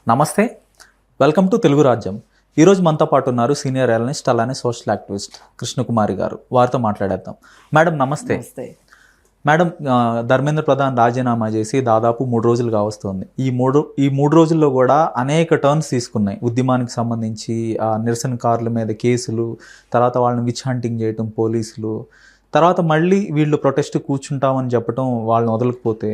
నమస్తే, welcome to Telugu రాజ్యం. ఈరోజు మనతో పాటు ఉన్నారు సీనియర్ అనలిస్ట్ అలానే సోషల్ యాక్టివిస్ట్ కృష్ణకుమారి గారు. వారితో మాట్లాడేద్దాం. మేడం నమస్తే. మేడం, ధర్మేంద్ర ప్రధాన్ రాజీనామా చేసి దాదాపు 3 రోజులుగా వస్తుంది. ఈ మూడు రోజుల్లో కూడా అనేక టర్న్స్ తీసుకున్నాయి. ఉద్యమానికి సంబంధించి నిరసనకారుల మీద కేసులు, తర్వాత వాళ్ళని విచ్ హంటింగ్ చేయటం పోలీసులు, తర్వాత మళ్ళీ వీళ్ళు ప్రొటెస్ట్ కూర్చుంటామని చెప్పటం వాళ్ళని వదలకపోతే.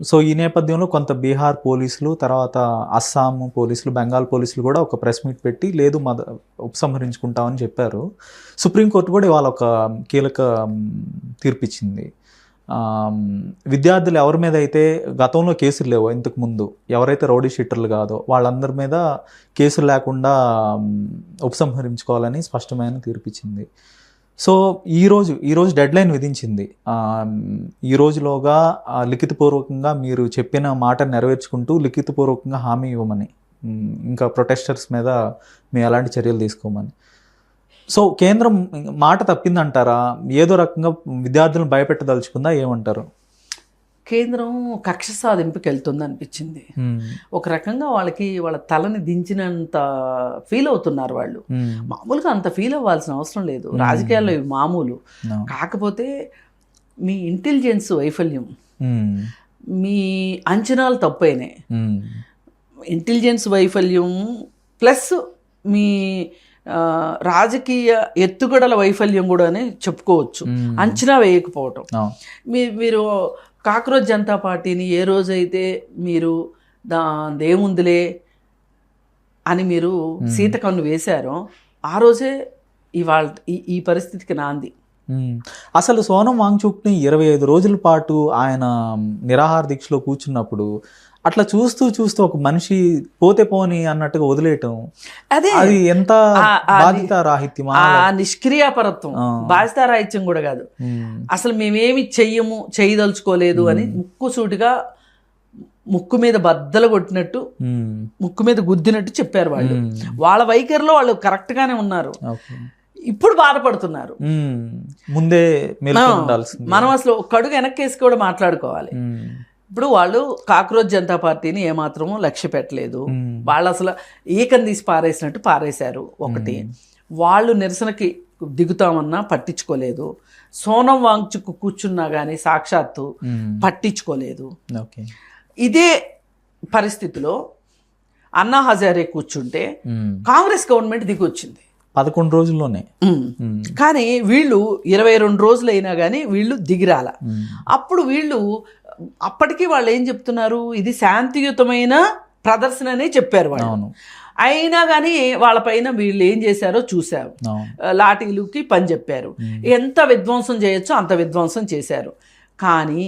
సో ఈ నేపథ్యంలో కొంత బీహార్ పోలీసులు, తర్వాత అస్సాం పోలీసులు, బెంగాల్ పోలీసులు కూడా ఒక ప్రెస్ మీట్ పెట్టి లేదు ఉపసంహరించుకుంటామని చెప్పారు. సుప్రీంకోర్టు కూడా ఇవాళ ఒక కీలక తీర్పిచ్చింది. విద్యార్థులు ఎవరి మీద అయితే గతంలో కేసులు లేవో, ఇంతకుముందు ఎవరైతే రౌడీ షీటర్లు కాదో వాళ్ళందరి మీద కేసులు లేకుండా ఉపసంహరించుకోవాలని స్పష్టమైన తీర్పిచ్చింది. సో ఈరోజు డెడ్ లైన్ విధించింది. ఈ రోజులోగా లిఖితపూర్వకంగా మీరు చెప్పిన మాట నెరవేర్చుకుంటూ లిఖితపూర్వకంగా హామీ ఇవ్వమని, ఇంకా ప్రొటెస్టర్స్ మీద మేము ఎలాంటి చర్యలు తీసుకోమని. సో కేంద్రం మాట తప్పిందంటారా? ఏదో రకంగా విద్యార్థులను భయపెట్టదలుచుకుందా? ఏమంటారు? కేంద్రం కక్ష సాధింపుకి వెళ్తుంది అనిపించింది. ఒక రకంగా వాళ్ళ తలని దించినంత ఫీల్ అవుతున్నారు వాళ్ళు. మామూలుగా అంత ఫీల్ అవ్వాల్సిన అవసరం లేదు. రాజకీయాల్లో ఇవి మామూలు. కాకపోతే మీ ఇంటెలిజెన్స్ వైఫల్యం, మీ అంచనాలు తప్పైనాయి. ఇంటెలిజెన్స్ వైఫల్యం ప్లస్ మీ రాజకీయ ఎత్తుగడల వైఫల్యం కూడా అని చెప్పుకోవచ్చు. అంచనా వేయకపోవటం. మీరు కాక్రోచ్ జనతా పార్టీని ఏ రోజైతే మీరు దేముందులే అని మీరు సీతకన్ను వేశారో ఆ రోజే ఇవాళ ఈ పరిస్థితికి నాంది. అసలు సోనం వాంగ్చుక్ని 25 రోజుల పాటు ఆయన నిరాహార దీక్షలో కూర్చున్నప్పుడు అట్లా చూస్తూ ఒక మనిషి పోతే పోని అన్నట్టుగా వదిలేయటం, అది ఎంత బాధ్యత రాహిత్యమా? నిష్క్రియాపరత్వం, బాధ్యత రాహిత్యం కూడా కాదు. అసలు మేమేమి చేయదలుచుకోలేదు అని ముక్కుసూటిగా ముక్కు మీద బద్దలు కొట్టినట్టు, ముక్కు మీద గుద్దినట్టు చెప్పారు వాళ్ళు. వాళ్ళ వైఖరిలో వాళ్ళు కరెక్ట్ గానే ఉన్నారు. ఇప్పుడు బాధపడుతున్నారు. ముందే మనం అసలు ఒక అడుగు వెనక్కేసి కూడా మాట్లాడుకోవాలి. ఇప్పుడు వాళ్ళు కాక్రోచ్ జనతా పార్టీని ఏమాత్రమూ లక్ష్య పెట్టలేదు. వాళ్ళు అసలు ఏకం తీసి పారేసినట్టు పారేశారు. ఒకటి, వాళ్ళు నిరసనకి దిగుతామన్నా పట్టించుకోలేదు. సోనం వాంగ్చుక్ కూర్చున్నా కానీ సాక్షాత్తు పట్టించుకోలేదు. ఇదే పరిస్థితిలో అన్నా హజారే కూర్చుంటే కాంగ్రెస్ గవర్నమెంట్ దిగొచ్చింది 11 రోజుల్లోనే. కానీ వీళ్ళు 22 రోజులు అయినా కానీ వీళ్ళు దిగిరాల. అప్పుడు వీళ్ళు అప్పటికీ వాళ్ళు ఏం చెప్తున్నారు, ఇది శాంతియుతమైన ప్రదర్శన అనే చెప్పారు వాళ్ళు. అయినా కానీ వాళ్ళపైన వీళ్ళు ఏం చేశారో చూశారు. లాఠీలుకి పని చెప్పారు. ఎంత విధ్వంసం చేయొచ్చో అంత విధ్వంసం చేశారు. కానీ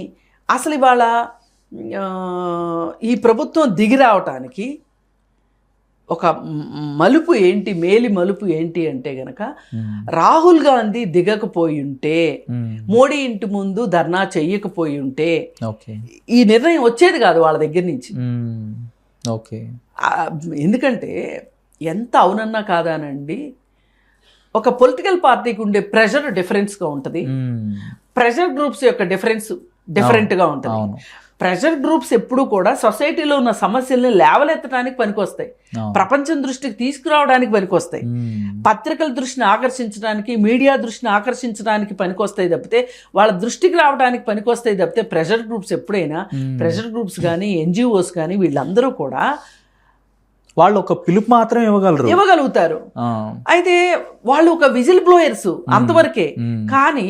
అసలు ఇవాళ ఈ ప్రభుత్వం దిగి రావటానికి ఒక మలుపు ఏంటి, మేలి మలుపు ఏంటి అంటే గనక, రాహుల్ గాంధీ దిగకపోయి ఉంటే, మోడీ ఇంటి ముందు ధర్నా చెయ్యకపోయి ఉంటే ఈ నిర్ణయం వచ్చేది కాదు వాళ్ళ దగ్గర నుంచి. ఎందుకంటే ఎంత అవునన్నా కాదానండి, ఒక పొలిటికల్ పార్టీకి ఉండే ప్రెషర్ డిఫరెన్స్గా ఉంటుంది. ప్రెషర్ గ్రూప్స్ యొక్క డిఫరెంట్గా ఉంటుంది. ప్రెషర్ గ్రూప్స్ ఎప్పుడు కూడా సొసైటీలో ఉన్న సమస్యల్ని లేవలెత్తడానికి పనికొస్తాయి, ప్రపంచం దృష్టికి తీసుకురావడానికి పనికొస్తాయి, పత్రికల దృష్టిని ఆకర్షించడానికి, మీడియా దృష్టిని ఆకర్షించడానికి పనికొస్తాయి తప్పితే వాళ్ళ దృష్టికి రావడానికి పనికొస్తాయి తప్పితే ప్రెషర్ గ్రూప్స్ ఎప్పుడైనా, ప్రెషర్ గ్రూప్స్ కానీ ఎన్జిఓస్ కానీ వీళ్ళందరూ కూడా వాళ్ళు ఒక పిలుపు మాత్రం ఇవ్వగలుగుతారు. అయితే వాళ్ళు ఒక విజిల్ బ్లోయర్స్ అంతవరకే. కానీ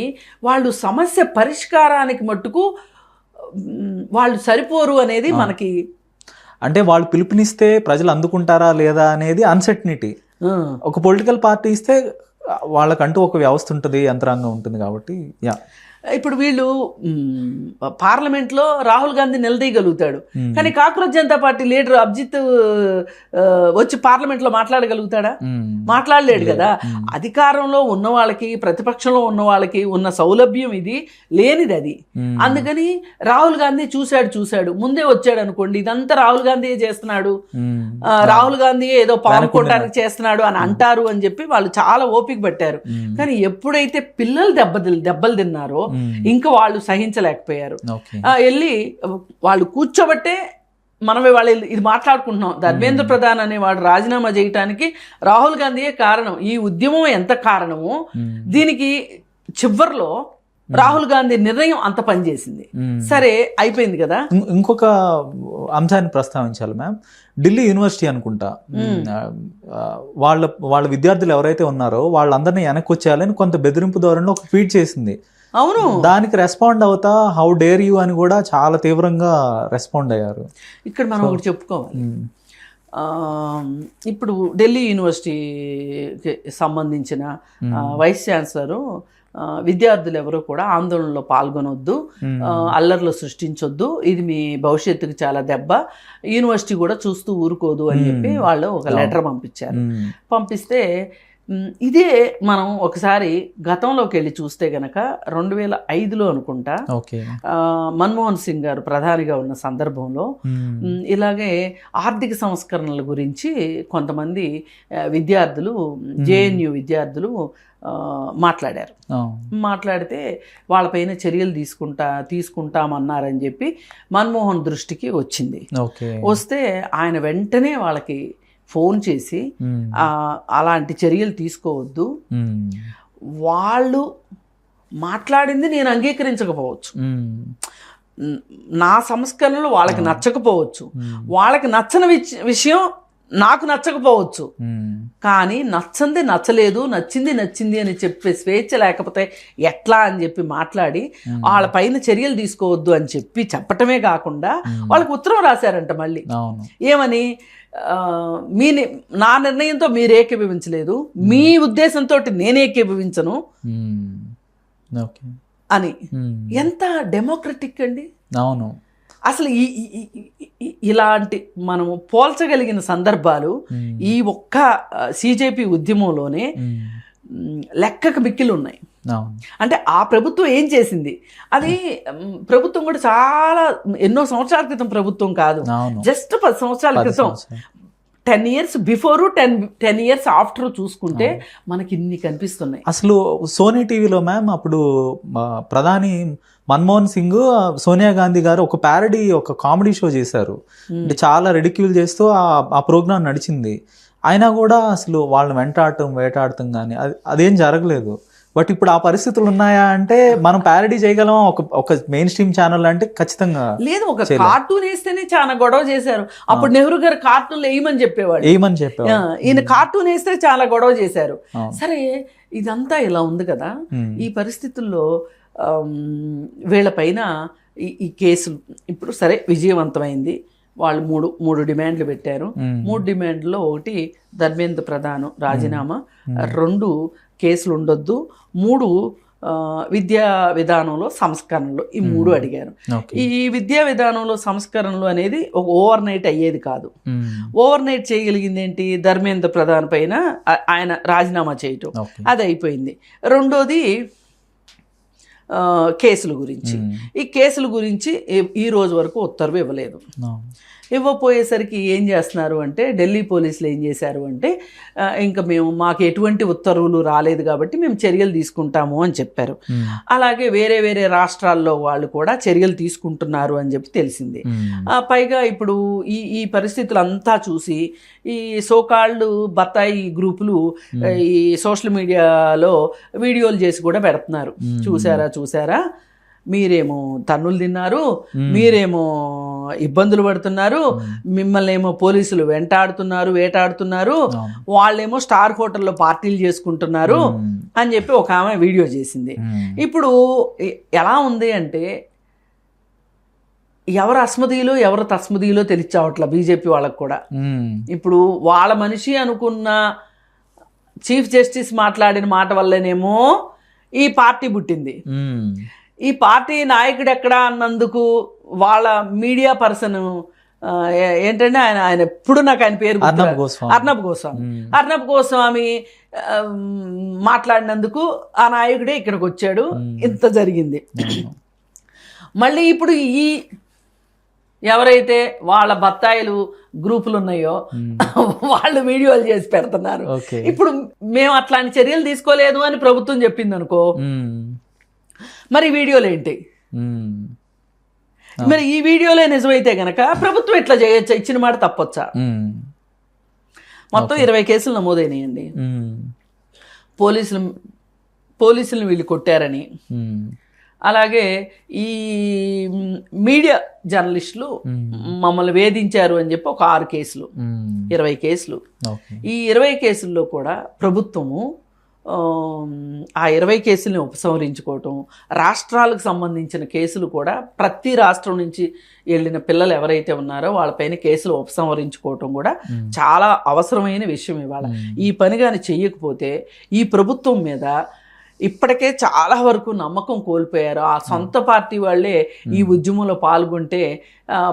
వాళ్ళు సమస్య పరిష్కారానికి మట్టుకు వాళ్ళు సరిపోరు అనేది మనకి, అంటే వాళ్ళు పిలుపునిస్తే ప్రజలు అందుకుంటారా లేదా అనేది అన్సర్టనిటీ. ఒక పొలిటికల్ పార్టీ ఇస్తే వాళ్ళకంటూ ఒక వ్యవస్థ ఉంటుంది, యంత్రాంగం ఉంటుంది. కాబట్టి ఇప్పుడు వీళ్ళు పార్లమెంట్లో రాహుల్ గాంధీ నిలదీయగలుగుతాడు, కానీ cockroach Janata party leader Abhijit వచ్చి పార్లమెంట్లో మాట్లాడగలుగుతాడా? మాట్లాడలేడు కదా. అధికారంలో ఉన్న వాళ్ళకి, ప్రతిపక్షంలో ఉన్న వాళ్ళకి ఉన్న సౌలభ్యం ఇది లేనిది అది. అందుకని రాహుల్ గాంధీ చూశాడు ముందే వచ్చాడు అనుకోండి, ఇదంతా రాహుల్ గాంధీ చేస్తున్నాడు, రాహుల్ గాంధీ ఏదో పాల్గొనడానికి చేస్తున్నాడు అని అంటారు అని చెప్పి వాళ్ళు చాలా ఓపిక పట్టారు. కానీ ఎప్పుడైతే పిల్లలు దెబ్బలు తిన్నారో ఇంకా వాళ్ళు సహించలేకపోయారు. వెళ్ళి వాళ్ళు కూర్చోబట్టే మనం వాళ్ళు ఇది మాట్లాడుకుంటున్నాం, ధర్మేంద్ర ప్రధాన్ అనేవాడు రాజీనామా చేయటానికి రాహుల్ గాంధీయే కారణం. ఈ ఉద్యమం ఎంత కారణమో దీనికి చివర్లో రాహుల్ గాంధీ నిర్ణయం అంత పనిచేసింది. సరే అయిపోయింది కదా. ఇంకొక అంశాన్ని ప్రస్తావించాలి మ్యామ్. ఢిల్లీ యూనివర్సిటీ అనుకుంటా, వాళ్ళ విద్యార్థులు ఎవరైతే ఉన్నారో వాళ్ళందరినీ వెనక్కి వచ్చేయాలని కొంత బెదిరింపు ధోరణిలో ఒక ట్వీట్ చేసింది. అవును, దానికి రెస్పాండ్ అవుతా హౌ డేర్ యూ అని కూడా చాలా తీవ్రంగా రెస్పాండ్ అయ్యారు. ఇక్కడ మనం ఒకటి చెప్పుకోవాలి. ఇప్పుడు ఢిల్లీ యూనివర్సిటీకి సంబంధించిన వైస్ ఛాన్సలరు విద్యార్థులు ఎవరు కూడా ఆందోళనలో పాల్గొనొద్దు, అల్లర్లు సృష్టించొద్దు, ఇది మీ భవిష్యత్తుకు చాలా దెబ్బ, యూనివర్సిటీ కూడా చూస్తూ ఊరుకోదు అని చెప్పి వాళ్ళు ఒక లెటర్ పంపించారు. పంపిస్తే ఇదే మనం ఒకసారి గతంలోకి వెళ్ళి చూస్తే గనక 2005లో అనుకుంటా మన్మోహన్ సింగ్ గారు ప్రధానిగా ఉన్న సందర్భంలో ఇలాగే ఆర్థిక సంస్కరణల గురించి కొంతమంది విద్యార్థులు, జేఎన్యూ విద్యార్థులు మాట్లాడారు. మాట్లాడితే వాళ్ళపైన చర్యలు తీసుకుంటామన్నారని చెప్పి మన్మోహన్ దృష్టికి వచ్చింది. వస్తే ఆయన వెంటనే వాళ్ళకి ఫోన్ చేసి అలాంటి చర్యలు తీసుకోవద్దు, వాళ్ళు మాట్లాడింది నేను అంగీకరించకపోవచ్చు, నా సంస్కరణలు వాళ్ళకి నచ్చకపోవచ్చు, వాళ్ళకి నచ్చని విషయం నాకు నచ్చకపోవచ్చు, కానీ నచ్చంది నచ్చలేదు, నచ్చింది నచ్చింది అని చెప్పే స్వేచ్ఛ లేకపోతే ఎట్లా అని చెప్పి మాట్లాడి వాళ్ళ పైన చర్యలు తీసుకోవద్దు అని చెప్పటమే కాకుండా వాళ్ళకి ఉత్తరం రాశారంట మళ్ళీ. ఏమని? నా నిర్ణయంతో మీరు ఏకీభవించలేదు, మీ ఉద్దేశంతో నేను ఏకీభవించను అని. ఎంత డెమోక్రటిక్ అండి. అవును, అసలు ఇలాంటి మనము పోల్చగలిగిన సందర్భాలు ఈ ఒక్క సిజేపీ ఉద్యమంలోనే లెక్కకు మిక్కిలు ఉన్నాయి. అంటే ఆ ప్రభుత్వం ఏం చేసింది, అది ప్రభుత్వం కూడా చాలా ఎన్నో సంవత్సరాల క్రితం ప్రభుత్వం కాదు, జస్ట్ 10 సంవత్సరాల క్రితం, 10 years బిఫోర్ 10 years ఆఫ్టర్ చూసుకుంటే మనకి ఇన్ని కనిపిస్తున్నాయి. అసలు సోనీ టీవీలో మ్యామ్ అప్పుడు ప్రధాని మన్మోహన్ సింగ్, సోనియా గాంధీ గారు ఒక ప్యారడీ, ఒక కామెడీ షో చేశారు. అంటే చాలా రెడిక్యూల్ చేస్తూ ఆ ప్రోగ్రామ్ నడిచింది. అయినా కూడా అసలు వాళ్ళని వేటాడటం కానీ అదేం జరగలేదు. బట్ ఇప్పుడు ఆ పరిస్థితులు ఉన్నాయా అంటే మనం ప్యారడీ చేయగలం ఒక మెయిన్ స్ట్రీమ్ ఛానల్ అంటే ఖచ్చితంగా లేదు. ఒక కార్టూన్ వేస్తేనే చాలా గొడవ చేశారు. అప్పుడు నెహ్రూ గారు కార్టూన్లు వేయమని చెప్పేవాడు, ఈయన కార్టూన్ వేస్తే చాలా గొడవ చేశారు. సరే ఇదంతా ఇలా ఉంది కదా, ఈ పరిస్థితుల్లో వీళ్ళపైన ఈ కేసులు ఇప్పుడు సరే విజయవంతమైంది. వాళ్ళు మూడు డిమాండ్లు పెట్టారు. 3 డిమాండ్లో ఒకటి ధర్మేంద్ర ప్రధాన్ రాజీనామా, 2 కేసులు ఉండొద్దు, 3 విద్యా విధానంలో సంస్కరణలు, ఈ 3 అడిగారు. ఈ విద్యా విధానంలో సంస్కరణలు అనేది ఒక ఓవర్ నైట్ అయ్యేది కాదు. ఓవర్ నైట్ చేయగలిగింది ఏంటి? ధర్మేంద్ర ప్రధాన్ పైన ఆయన రాజీనామా చేయటం, అది అయిపోయింది. రెండోది కేసుల గురించి. ఈ కేసుల గురించి ఈ రోజు వరకు ఉత్తర్వు ఇవ్వలేదు. ఇవ్వపోయేసరికి ఏం చేస్తున్నారు అంటే, ఢిల్లీ పోలీసులు ఏం చేశారు అంటే, ఇంకా మాకు ఎటువంటి ఉత్తర్వులు రాలేదు కాబట్టి మేము చర్యలు తీసుకుంటాము అని చెప్పారు. అలాగే వేరే వేరే రాష్ట్రాల్లో వాళ్ళు కూడా చర్యలు తీసుకుంటున్నారు అని చెప్పి తెలిసింది. పైగా ఇప్పుడు ఈ పరిస్థితులు అంతా చూసి ఈ సోకాల్డ్ బత్తాయి గ్రూపులు ఈ సోషల్ మీడియాలో వీడియోలు చేసి కూడా పెడుతున్నారు. చూసారా మీరేమో తన్నులు తిన్నారు, మీరేమో ఇబ్బందులు పడుతున్నారు, మిమ్మల్ని ఏమో పోలీసులు వేటాడుతున్నారు, వాళ్ళేమో స్టార్ హోటల్లో పార్టీలు చేసుకుంటున్నారు అని చెప్పి ఒక ఆమె వీడియో చేసింది. ఇప్పుడు ఎలా ఉంది అంటే, ఎవరు అస్మదీలో ఎవరు తస్మదీలో తెలిచావట్ల బీజేపీ వాళ్ళకు కూడా. ఇప్పుడు వాళ్ళ మనిషి అనుకున్న చీఫ్ జస్టిస్ మాట్లాడిన మాట వల్లనేమో ఈ పార్టీ పుట్టింది. ఈ పార్టీ నాయకుడు ఎక్కడా అన్నందుకు వాళ్ళ మీడియా పర్సన్ ఏంటంటే ఆయన ఎప్పుడు నాకు ఆయన పేరు అర్నబ్ గోస్వామి మాట్లాడినందుకు ఆ నాయకుడే ఇక్కడికి వచ్చాడు, ఇంత జరిగింది. మళ్ళీ ఇప్పుడు ఈ ఎవరైతే వాళ్ళ బత్తాయిలు గ్రూపులు ఉన్నాయో వాళ్ళు వీడియోలు చేసి పెడుతున్నారు. ఇప్పుడు మేము అట్లాంటి చర్యలు తీసుకోలేదు అని ప్రభుత్వం చెప్పింది అనుకో, మరి వీడియోలు ఏంటి? మరి ఈ వీడియోలే నిజమైతే గనక ప్రభుత్వం ఇట్లా చేయొచ్చా? ఇచ్చిన మాట తప్పొచ్చా? మొత్తం 20 కేసులు నమోదైనాయండి. పోలీసులను వీళ్ళు కొట్టారని, అలాగే ఈ మీడియా జర్నలిస్టులు మమ్మల్ని వేధించారు అని చెప్పి ఒక 6 కేసులు, 20 కేసులు. ఈ 20 కేసుల్లో కూడా ప్రభుత్వము ఆ 20 కేసుల్ని ఉపసంహరించుకోవటం, రాష్ట్రాలకు సంబంధించిన కేసులు కూడా ప్రతి రాష్ట్రం నుంచి వెళ్ళిన పిల్లలు ఎవరైతే ఉన్నారో వాళ్ళపైన కేసులు ఉపసంహరించుకోవటం కూడా చాలా అవసరమైన విషయం. ఇవాళ ఈ పని కానీ చెయ్యకపోతే ఈ ప్రభుత్వం మీద ఇప్పటికే చాలా వరకు నమ్మకం కోల్పోయారు. ఆ సొంత పార్టీ వాళ్ళే ఈ ఉద్యమంలో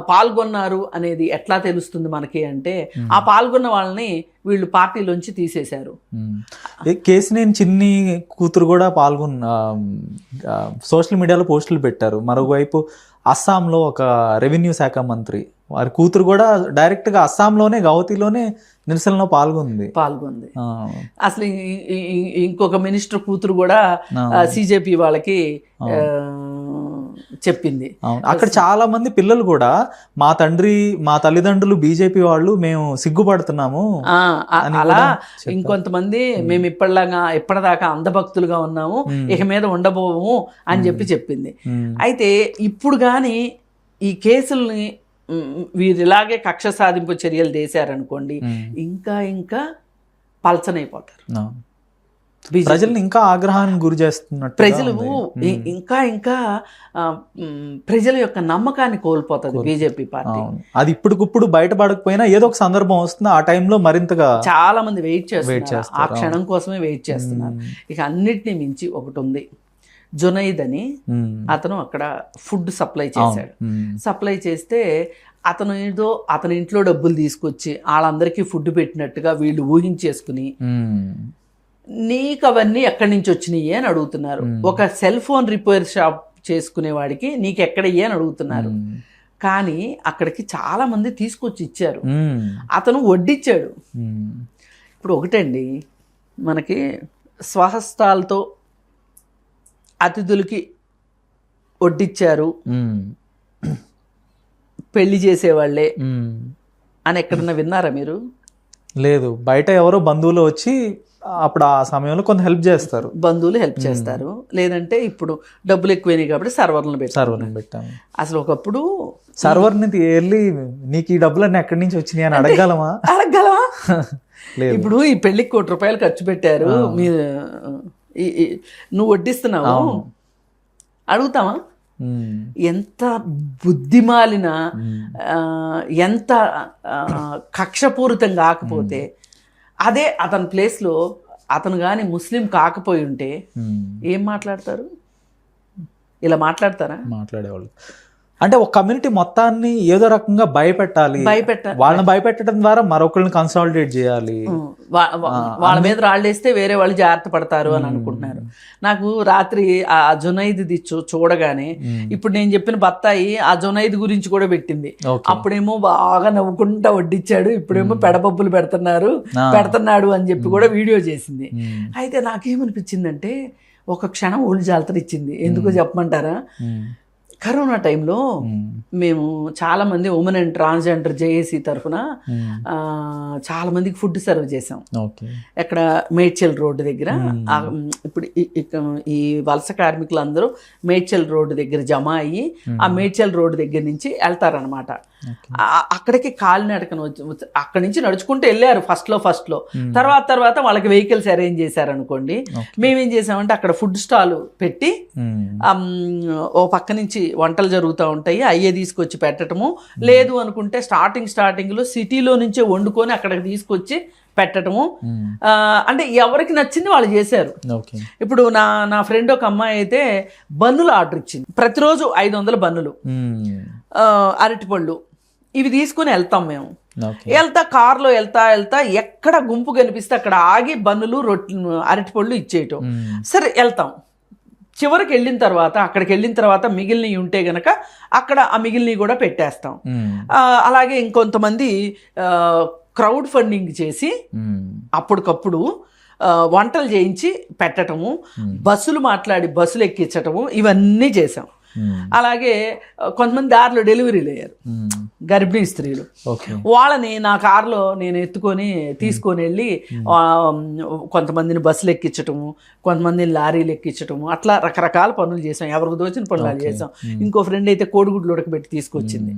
పాల్గొన్నారు అనేది ఎట్లా తెలుస్తుంది మనకి అంటే, ఆ పాల్గొన్న వాళ్ళని వీళ్ళు పార్టీలోంచి తీసేశారు. కేసినేని చిన్ని కూతురు కూడా సోషల్ మీడియాలో పోస్టులు పెట్టారు. మరోవైపు అస్సాంలో ఒక రెవెన్యూ శాఖ మంత్రి వారి కూతురు కూడా డైరెక్ట్గా అస్సాంలోనే గౌహతిలోనే నిరసనలో పాల్గొంది. అసలు ఇంకొక మినిస్టర్ కూతురు కూడా సిజేపీ వాళ్ళకి చెప్పింది. అక్కడ చాలా మంది పిల్లలు కూడా మా తల్లిదండ్రులు బీజేపీ వాళ్ళు, మేము సిగ్గుపడుతున్నాము అలా. ఇంకొంతమంది మేము ఇప్పటిదాకా అంధభక్తులుగా ఉన్నాము, ఇక మీద ఉండబోము అని చెప్పింది. అయితే ఇప్పుడు కానీ ఈ కేసుల్ని వీరిలాగే కక్ష సాధింపు చర్యలు చేశారనుకోండి, ఇంకా పల్చనైపోతారు. ప్రజల్ని ఇంకా ఆగ్రహానికి గురి చేస్తున్నట్టు, ప్రజలు ఇంకా ప్రజల యొక్క నమ్మకాన్ని కోల్పోతుంది బీజేపీ పార్టీ. అది ఇప్పటికిప్పుడు బయటపడకపోయినా ఏదో ఒక సందర్భం వస్తుంది, ఆ టైంలో మరింతగా చాలా మంది వెయిట్ చేస్తున్నారు, ఆ క్షణం కోసమే వెయిట్ చేస్తున్నారు. ఇక అన్నిటినీ మించి ఒకటి ఉంది, జునైద్ అని అతను అక్కడ ఫుడ్ సప్లై చేశాడు. సప్లై చేస్తే అతని ఇంట్లో డబ్బులు తీసుకొచ్చి వాళ్ళందరికీ ఫుడ్ పెట్టినట్టుగా వీళ్ళు ఊహించేసుకుని, నీకు అవన్నీ ఎక్కడి నుంచి వచ్చినాయి అని అడుగుతున్నారు. ఒక సెల్ ఫోన్ రిపేర్ షాప్ చేసుకునేవాడికి నీకు ఎక్కడయ్యే అని అడుగుతున్నారు. కానీ అక్కడికి చాలా మంది తీసుకొచ్చి ఇచ్చారు, అతను వడ్డిచ్చాడు. ఇప్పుడు ఒకటండి, మనకి స్వహస్తాలతో అతిథులకి వడ్డిచ్చారు, పెళ్లి చేసేవాళ్లే అని ఎక్కడన్నా విన్నారా మీరు? లేదు. బయట ఎవరో బంధువులు వచ్చి అప్పుడు ఆ సమయంలో కొంత హెల్ప్ చేస్తారు, బంధువులు హెల్ప్ చేస్తారు. లేదంటే ఇప్పుడు డబ్బులు ఎక్కువైనాయి కాబట్టి సర్వర్లను పెట్టాము. అసలు ఒకప్పుడు సర్వర్ని వెళ్ళి నీకు ఈ డబ్బులన్నీ ఎక్కడి నుంచి వచ్చినాయి అని అడగలమా? ఇప్పుడు ఈ పెళ్లికి ₹1 ఖర్చు పెట్టారు, మీరు నువ్వు వడ్డిస్తున్నావు, అడుగుతావా? ఎంత బుద్ధిమాలిన, ఎంత కక్షపూరితం కాకపోతే, అదే అతని ప్లేస్లో అతను కానీ ముస్లిం కాకపోయి ఉంటే ఏం మాట్లాడతారు? ఇలా మాట్లాడతారా? మాట్లాడేవాళ్ళు. అంటే ఒక కమ్యూనిటీ మొత్తాన్ని ఏదో రకంగా భయపెట్టాలి, వాళ్ళని భయపెట్టడం ద్వారా మరొకరిని కన్సాలిడేట్ చేయాలి, వాళ్ళ మీద రాళ్ళేస్తే వేరే వాళ్ళు జాగ్రత్త పడతారు అని అనుకుంటున్నారు. నాకు రాత్రి ఆ జునైద్ది చూడగానే, ఇప్పుడు నేను చెప్పిన బత్తాయి ఆ జునైద్ గురించి కూడా పెట్టింది. అప్పుడేమో బాగా నవ్వుకుంటా వడ్డిచ్చాడు, ఇప్పుడేమో పెడపప్పులు పెడుతున్నాడు అని చెప్పి కూడా వీడియో చేసింది. అయితే నాకేమనిపించిందంటే, ఒక క్షణం ఒళ్ళు జాలతరిచ్చింది. ఎందుకో చెప్పమంటారా? కరోనా టైంలో మేము చాలామంది ఉమెన్ అండ్ ట్రాన్స్జెండర్ జేఏసీ తరఫున చాలా మందికి ఫుడ్ సర్వ్ చేసాం. ఎక్కడ మేడ్చల్ రోడ్డు దగ్గర. ఇప్పుడు ఈ వలస కార్మికులందరూ మేడ్చల్ రోడ్డు దగ్గర జమ అయ్యి ఆ మేడ్చల్ రోడ్డు దగ్గర నుంచి వెళ్తారనమాట. అక్కడికి కాలినడకను అక్కడి నుంచి నడుచుకుంటూ వెళ్ళారు ఫస్ట్లో. తర్వాత వాళ్ళకి వెహికల్స్ అరేంజ్ చేశారనుకోండి. మేమేం చేసామంటే అక్కడ ఫుడ్ స్టాల్ పెట్టి ఓ పక్క నుంచి వంటలు జరుగుతూ ఉంటాయి, అయ్యే తీసుకొచ్చి పెట్టడము. లేదు అనుకుంటే స్టార్టింగ్లో సిటీలో నుంచే వండుకొని అక్కడికి తీసుకొచ్చి పెట్టడము. అంటే ఎవరికి నచ్చింది వాళ్ళు చేశారు. ఇప్పుడు నా ఫ్రెండ్ ఒక అమ్మాయి అయితే బన్నులు ఆర్డర్ ఇచ్చింది. ప్రతిరోజు 500 బన్నులు, అరటిపళ్ళు ఇవి తీసుకుని వెళ్తాం మేము. కారులో వెళ్తా ఎక్కడ గుంపు కనిపిస్తే అక్కడ ఆగి బన్నులు అరటిపళ్ళు ఇచ్చేయటం. సరే వెళ్తాం. చివరికి అక్కడికి వెళ్ళిన తర్వాత మిగిలినవి ఉంటే గనక అక్కడ ఆ మిగిలినవి కూడా పెట్టేస్తాం. అలాగే ఇంకొంతమంది క్రౌడ్ ఫండింగ్ చేసి అప్పటికప్పుడు వంటలు చేయించి పెట్టడము, బస్సులు మాట్లాడి బస్సులు ఎక్కించటము, ఇవన్నీ చేసాం. అలాగే కొంతమంది దారిలో డెలివరీలు అయ్యారు, గర్భిణీ స్త్రీలు. వాళ్ళని నా కారులో నేను ఎత్తుకొని తీసుకొని వెళ్ళి కొంతమందిని బస్సులు ఎక్కించటము, కొంతమందిని లారీలు ఎక్కించటము, అట్లా రకరకాల పనులు చేసాం. ఎవరికి దోచిన పనులు చేసాం. ఇంకో ఫ్రెండ్ అయితే కోడిగుడ్లు ఉడకబెట్టి తీసుకొచ్చింది.